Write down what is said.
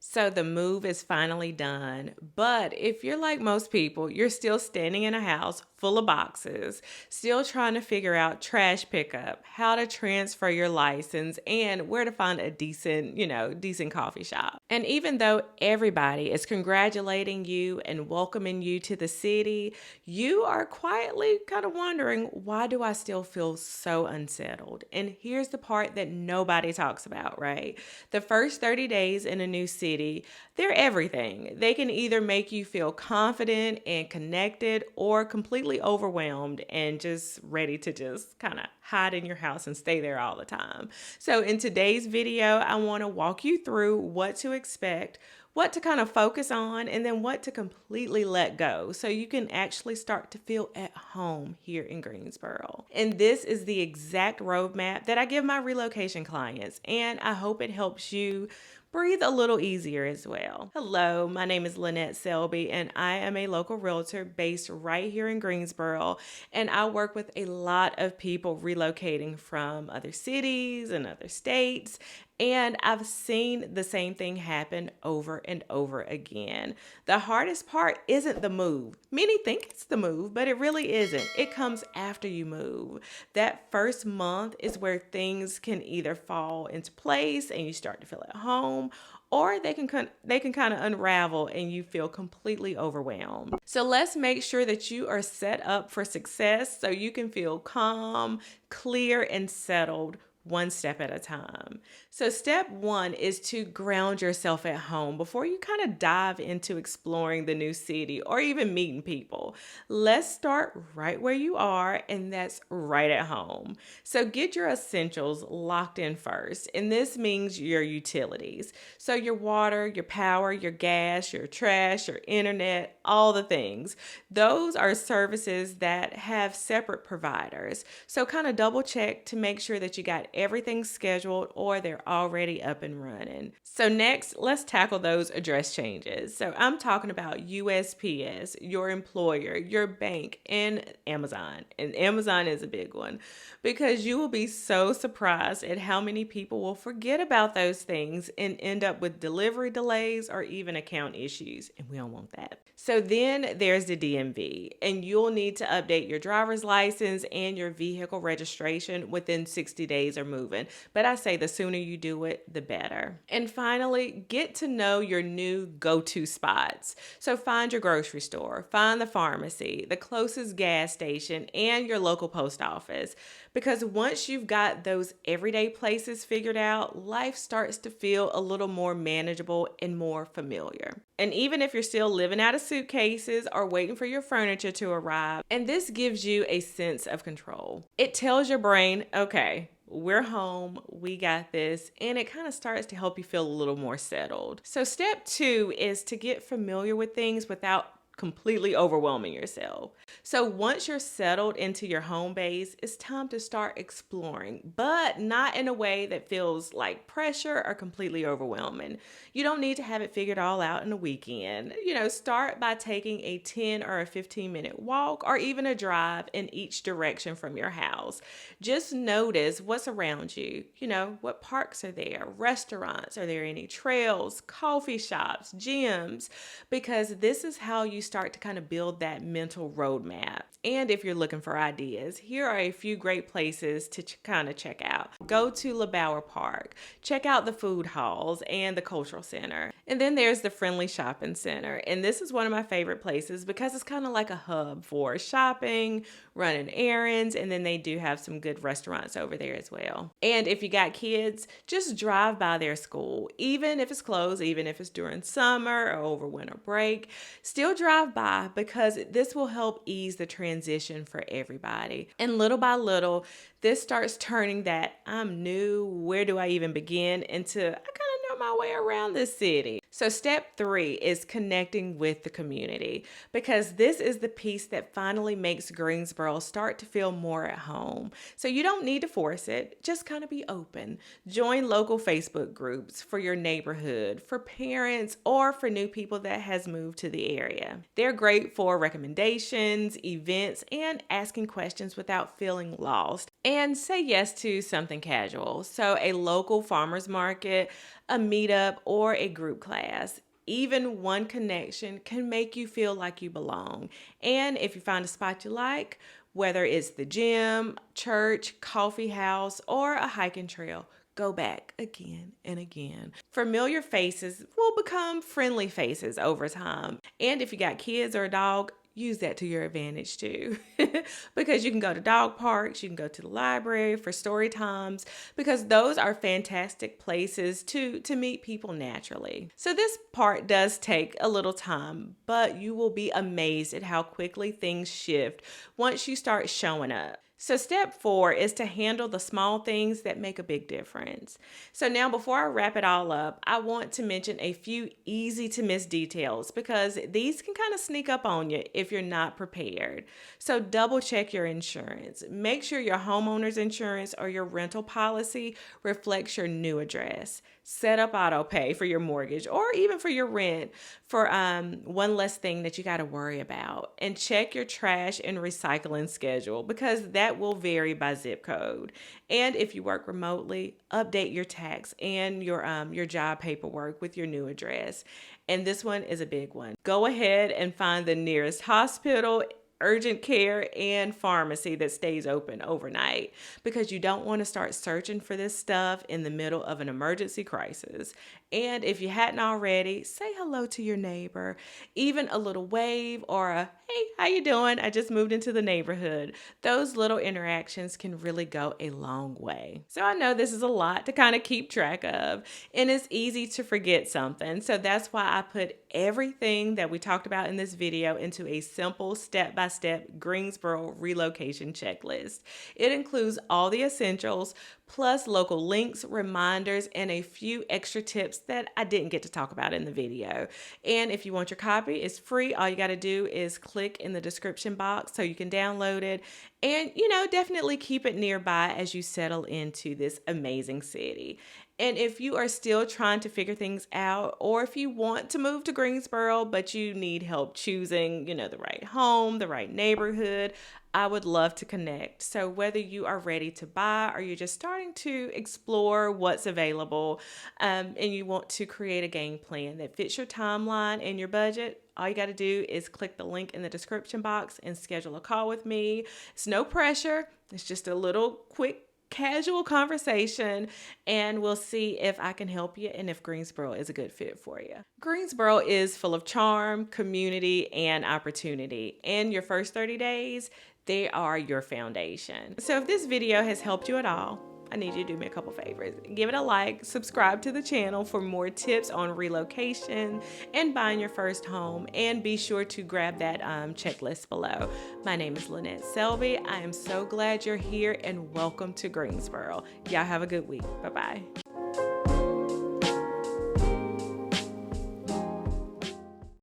So the move is finally done, but if you're like most people, you're still standing in a house full of boxes, still trying to figure out trash pickup, how to transfer your license, and where to find a decent coffee shop. And even though everybody is congratulating you and welcoming you to the city, you are quietly kind of wondering, why do I still feel so unsettled? And here's the part that nobody talks about, right? The first 30 days in a new city, they're everything. They can either make you feel confident and connected or completely overwhelmed and just ready to just kind of hide in your house and stay there all the time. So in today's video, I want to walk you through what to expect, what to kind of focus on, and then what to completely let go so you can actually start to feel at home here in Greensboro. And this is the exact roadmap that I give my relocation clients, and I hope it helps you breathe a little easier as well. Hello, my name is Lynette Selby, and I am a local realtor based right here in Greensboro, and I work with a lot of people relocating from other cities and other states. And I've seen the same thing happen over and over again. The hardest part isn't the move. Many think it's the move, but it really isn't. It comes after you move. That first month is where things can either fall into place and you start to feel at home, or they can kind of unravel and you feel completely overwhelmed. So let's make sure that you are set up for success so you can feel calm, clear, and settled one step at a time. So step one is to ground yourself at home before you kind of dive into exploring the new city or even meeting people. Let's start right where you are, and that's right at home. So get your essentials locked in first, and this means your utilities. So your water, your power, your gas, your trash, your internet, all the things. Those are services that have separate providers. So kind of double check to make sure that you got everything scheduled or they're already up and running. So next, let's tackle those address changes. So I'm talking about USPS, your employer, your bank, and Amazon. And Amazon is a big one because you will be so surprised at how many people will forget about those things and end up with delivery delays or even account issues. And we don't want that. So then there's the DMV, and you'll need to update your driver's license and your vehicle registration within 60 days or moving. But I say the sooner you do it, the better. And finally, get to know your new go-to spots. So find your grocery store, find the pharmacy, the closest gas station, and your local post office. Because once you've got those everyday places figured out, life starts to feel a little more manageable and more familiar. And even if you're still living out of suitcases or waiting for your furniture to arrive, and this gives you a sense of control. It tells your brain, okay, we're home, we got this, and it kind of starts to help you feel a little more settled. So step two is to get familiar with things without completely overwhelming yourself. So once you're settled into your home base, it's time to start exploring, but not in a way that feels like pressure or completely overwhelming. You don't need to have it figured all out in a weekend. Start by taking a 10 or a 15-minute walk or even a drive in each direction from your house. Just notice what's around you. What parks are there, restaurants, are there any trails, coffee shops, gyms? Because this is how you start to kind of build that mental roadmap. And if you're looking for ideas, here are a few great places to kind of check out. Go to LeBauer Park, check out the food halls and the cultural center. And then there's the Friendly Shopping Center. And this is one of my favorite places because it's kind of like a hub for shopping, running errands, and then they do have some good restaurants over there as well. And if you got kids, just drive by their school, even if it's closed, even if it's during summer or over winter break, still drive by because this will help ease the transition for everybody. And little by little, this starts turning that I'm new, where do I even begin, into I kind of know my way around this city. So step three is connecting with the community, because this is the piece that finally makes Greensboro start to feel more at home. So you don't need to force it, just kind of be open. Join local Facebook groups for your neighborhood, for parents, or for new people that has moved to the area. They're great for recommendations, events, and asking questions without feeling lost. And say yes to something casual. So a local farmer's market, a meetup, or a group class. Even one connection can make you feel like you belong. And if you find a spot you like, whether it's the gym, church, coffee house, or a hiking trail, go back again and again. Familiar faces will become friendly faces over time. And if you got kids or a dog, use that to your advantage too. Because you can go to dog parks, you can go to the library for story times, because those are fantastic places to meet people naturally. So this part does take a little time, but you will be amazed at how quickly things shift once you start showing up. So step 4 is to handle the small things that make a big difference. So now before I wrap it all up, I want to mention a few easy to miss details, because these can kind of sneak up on you if you're not prepared. So double check your insurance. Make sure your homeowner's insurance or your rental policy reflects your new address. Set up auto pay for your mortgage or even for your rent for one less thing that you got to worry about. And check your trash and recycling schedule, because that will vary by zip code. And if you work remotely, update your tax and your job paperwork with your new address. And this one is a big one. Go ahead and find the nearest hospital, urgent care, and pharmacy that stays open overnight, because you don't want to start searching for this stuff in the middle of an emergency crisis. And if you hadn't already, say hello to your neighbor. Even a little wave or a, hey, how you doing? I just moved into the neighborhood. Those little interactions can really go a long way. So I know this is a lot to kind of keep track of, and it's easy to forget something. So that's why I put everything that we talked about in this video into a simple step-by-step Greensboro Relocation Checklist. It includes all the essentials, plus local links, reminders, and a few extra tips that I didn't get to talk about in the video. And if you want your copy, it's free. All you got to do is click in the description box so you can download it. And, definitely keep it nearby as you settle into this amazing city. And if you are still trying to figure things out, or if you want to move to Greensboro, but you need help choosing, the right home, the right neighborhood, I would love to connect. So whether you are ready to buy or you're just starting to explore what's available, and you want to create a game plan that fits your timeline and your budget, all you got to do is click the link in the description box and schedule a call with me. It's no pressure. It's just a little quick casual conversation, and we'll see if I can help you and if Greensboro is a good fit for you. Greensboro is full of charm, community, and opportunity. And your first 30 days, they are your foundation. So if this video has helped you at all, I need you to do me a couple favors. Give it a like, subscribe to the channel for more tips on relocation and buying your first home, and be sure to grab that checklist below. My name is Lynette Selby. I am so glad you're here, and welcome to Greensboro. Y'all have a good week. Bye-bye.